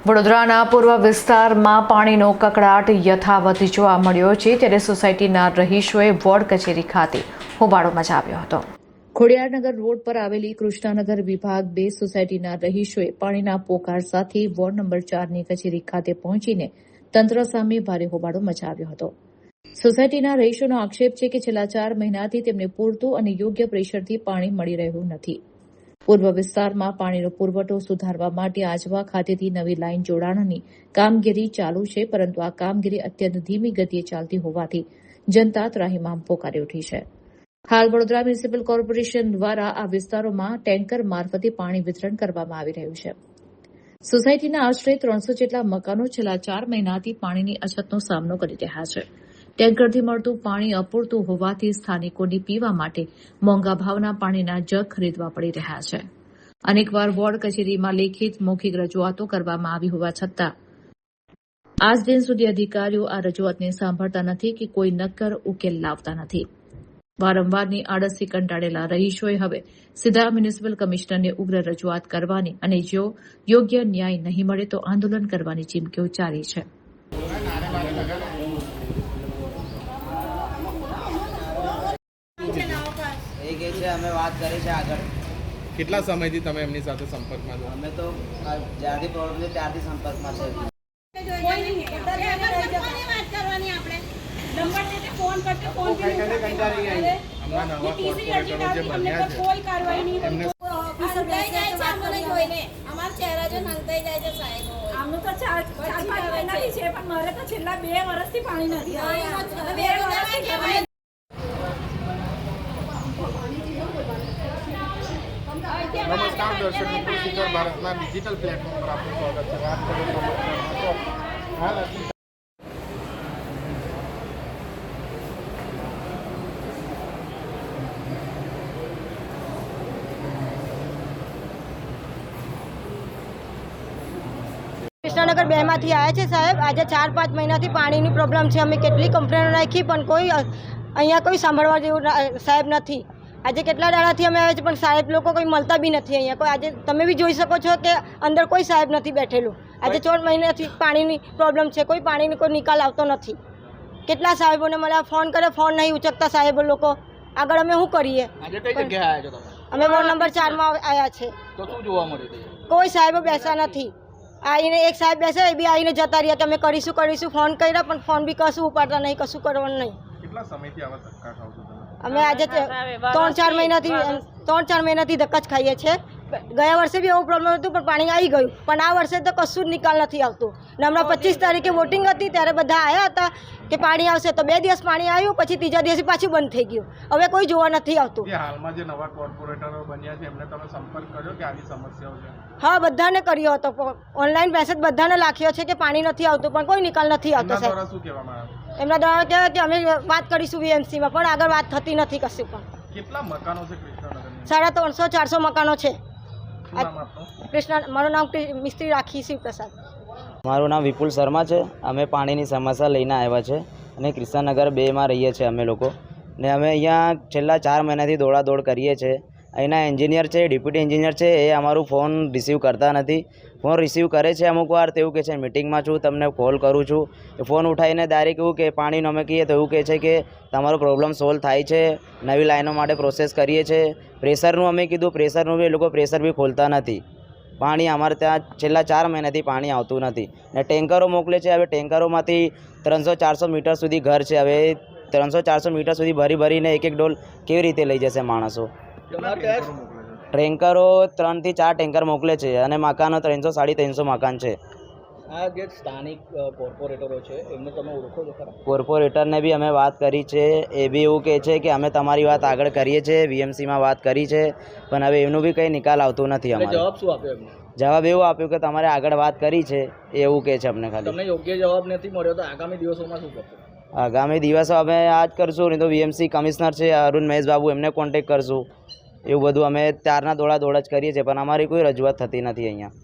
વડોદરાના પૂર્વ વિસ્તારમાં પાણીનો કકળાટ યથાવત જોવા મળ્યો છે, ત્યારે સોસાયટીના રહીશોએ વોર્ડ કચેરી ખાતે હોબાળો મચાવ્યો હતો। ખોડિયારનગર રોડ પર આવેલી કૃષ્ણાનગર વિભાગ 2 સોસાયટીના રહીશોએ પાણીના પોકાર સાથે વોર્ડ નંબર 4ની કચેરી ખાતે પહોંચીને તંત્ર સામે ભારે હોબાળો મચાવ્યો હતો। સોસાયટીના રહીશોનો આક્ષેપ છે કે છેલ્લા 4 મહિનાથી તેમને પૂરતું અને યોગ્ય પ્રેશરથી પાણી મળી રહ્યું નથી। પૂર્વ વિસ્તારમાં પાણીનો પુરવઠો સુધારવા માટે આજવા ખાતેથી નવી લાઇન જોડાણની કામગીરી ચાલુ છે, પરંતુ આ કામગીરી અત્યંત ધીમી ગતિએ ચાલતી હોવાથી જનતા ત્રાહિમામ પોકારી ઉઠી છે। હાલ વડોદરા મ્યુનિસિપલ કોર્પોરેશન દ્વારા આ વિસ્તારોમાં ટેન્કર મારફતે પાણી વિતરણ કરવામાં આવી રહ્યું છે। સોસાયટીના આશરે 300 જેટલા મકાનો છેલ્લા 4 મહિનાથી પાણીની અછતનો સામનો કરી રહ્યા છે। ટેન્કરથી મળતું પાણી અપૂરતું હોવાથી સ્થાનિકોને પીવા માટે મોંઘા ભાવના પાણીના જગ ખરીદવા પડી રહ્યા છે। અનેકવાર વોર્ડ કચેરીમાં લેખિત મૌખિક રજૂઆતો કરવામાં આવી હોવા છતાં આજ દિન સુધી અધિકારીઓ આ રજૂઆતને સાંભળતા નથી કે કોઈ નક્કર ઉકેલ લાવતા નથી। વારંવારની આડસથી કંટાળેલા રહીશોએ હવે સીધા મ્યુનિસિપલ કમિશનરને ઉગ્ર રજૂઆત કરવાની અને જો યોગ્ય ન્યાય નહીં મળે તો આંદોલન કરવાની ચીમકીઓ જારી છે। અમે વાત કરી છે આગળ। કેટલા સમયથી તમે એમની સાથે સંપર્કમાં છો? અમે તો જ્યારથી પ્રોબ્લેમ છે ત્યારથી સંપર્કમાં છે। હમણાં નવા કોર્પોરેટરો જે બન્યા છે એમને અમારા ચહેરા જો નંગાઈ જાય છે સાહેબ। આમનું તો 4-5 મહિનાથી છે, પણ મારે તો છેલ્લા 2 વર્ષથી પાણી નથી આવ્યું। નમસ્કાર દર્શક મિત્રો, શિખર ભારતના ડિજિટલ પ્લેટફોર્મ પર આપનું સ્વાગત છે। વાત કરીએ સમાચારમાં તો હાલ કૃષ્ણનગર 2 માંથી આવ્યા છે સાહેબ। આજે 4-5 મહિનાથી પાણીની પ્રોબ્લેમ છે। અમે કેટલી કમ્પ્લેનો નાખી પણ કોઈ અહીંયા કોઈ સાંભળવા જેવું સાહેબ નથી। આજે કેટલા દાડાથી અમે આવ્યા છે પણ સાહેબ લોકો કોઈ મળતા બી નથી અહીંયા કોઈ। આજે તમે બી જોઈ શકો છો કે અંદર કોઈ સાહેબ નથી બેઠેલું। આજે 4 મહિનાથી પાણીની પ્રોબ્લેમ છે, કોઈ પાણીની કોઈ નિકાલ આવતો નથી। કેટલા સાહેબોને મળ્યા, ફોન કરે, ફોન નહીં ઉચકતા સાહેબો લોકો। આગળ અમે શું કરીએ? આજે કઈ જગ્યાએ આવ્યા છો તમે? અમે વોર્ડ નંબર 4માં આવ્યા છે। તો શું જોવા મળ્યું? કોઈ સાહેબો બેસા નથી। આવીને એક સાહેબ બેસે એ બી આવીને જતા રહ્યા કે અમે કરીશું ફોન કર્યા પણ ફોન બી કશું ઉપાડતા નહીં, કશું કરવાનું નહીં। કેટલા સમયથી આવા ધક્કા ખાવ છો તમે? અમે આજે 3-4 મહિનાથી ધક્કા જ ખાઈએ છીએ। ગયા વર્ષે બી એવું પ્રોબ્લેમ હતું પણ પાણી આવી ગયું, પણ આ વર્ષે તો કશું જ નિકાલ નથી આવતું। ને હમણાં 25 તારીખે વોટિંગ હતી ત્યારે બધા આવ્યા હતા કે પાણી આવશે, તો 2 દિવસ પાણી આવ્યું, પછી ત્રીજા દિવસે પાછું બંધ થઈ ગયું। હવે કોઈ જોવા નથી આવતું। હાલમાં જે નવા કોર્પોરેટરો બન્યા છે એમને તમે સંપર્ક કર્યો કે આવી સમસ્યાઓ છે? હા, બધાને કર્યો હતો, ઓનલાઈન મેસેજ બધાને લખ્યો છે કે પાણી નથી આવતું, પણ કોઈ નિકાલ નથી આવતો સાહેબ। શું કહેવામાં આવે? એમના દ્વારા કહેવાય કે અમે વાત કરીશું વીએમસીમાં, પણ આગળ વાત થતી નથી કશું પણ। કેટલા મકાનો છે કૃષ્ણનગરમાં? 350-400 મકાનો છે। કૃષ્ણ, મારું નામ મિસ્ત્રી રાખી શિવપ્રસાદ। મારું નામ વિપુલ શર્મા છે। અમે પાણીની સમસ્યા લઈને આવ્યા છે અને કૃષ્ણનગર 2માં રહીએ છીએ અમે લોકો। ને અમે અહીંયા છેલ્લા 4 મહિનાથી દોડાદોડ કરીએ છીએ। અહીંના એન્જિનિયર છે, ડેપ્યુટી એન્જિનિયર છે, એ અમારું ફોન રિસીવ કરતા નથી। ફોન રિસીવ કરે છે અમુક વાર તો એવું કહે છે મિટિંગમાં છું, તમને કોલ કરું છું। એ ફોન ઉઠાવીને ડાયરેક્ટ એવું કે પાણીનો અમે કહીએ તો એવું કહે છે કે તમારો પ્રોબ્લેમ સોલ્વ થાય છે, નવી લાઈનો માટે પ્રોસેસ કરીએ છીએ। પ્રેશરનું અમે કીધું, પ્રેશરનું બી એ લોકો પ્રેશર બી ખોલતા નથી। પાણી અમારે ત્યાં છેલ્લા 4 મહિનાથી પાણી આવતું નથી ને ટેન્કરો મોકલે છે। હવે ટેન્કરોમાંથી 300-400 મીટર સુધી ઘર છે। હવે 300-400 મીટર સુધી ભરીને એક ડોલ કેવી રીતે લઈ જશે માણસો? ટેન્કરો 3 થી 4 ટેન્કર મોકલે છે અને મકાનો 300-350 મકાન છે। આ જે સ્થાનિક કોર્પોરેટરો છે એમને તમે ઓળખો છો ખરા? કોર્પોરેટરને બી અમે વાત કરી છે, એ બી એવું કહે છે કે અમે તમારી વાત આગળ કરીએ છીએ, વીએમસીમાં વાત કરી છે, પણ હવે એમનું બી કંઈ નિકાલ આવતું નથી અમારે। જવાબ શું આપ્યો એમને? જવાબ એવું આપ્યું કે તમારે આગળ વાત કરી છે, એવું કહે છે અમને ખાલી। તમને યોગ્ય જવાબ નથી મળ્યો તો આગામી દિવસોમાં શું કરશો? આગામી દિવસો અમે આ જ કરશું, નહીં તો વીએમસી કમિશનર છે અરુણ મહેશ બાબુ, એમને કોન્ટેક્ટ કરશું। એવું બધું અમે ત્યારના દોડા જ કરીએ છીએ, પણ અમારી કોઈ રજૂઆત થતી નથી અહીંયા।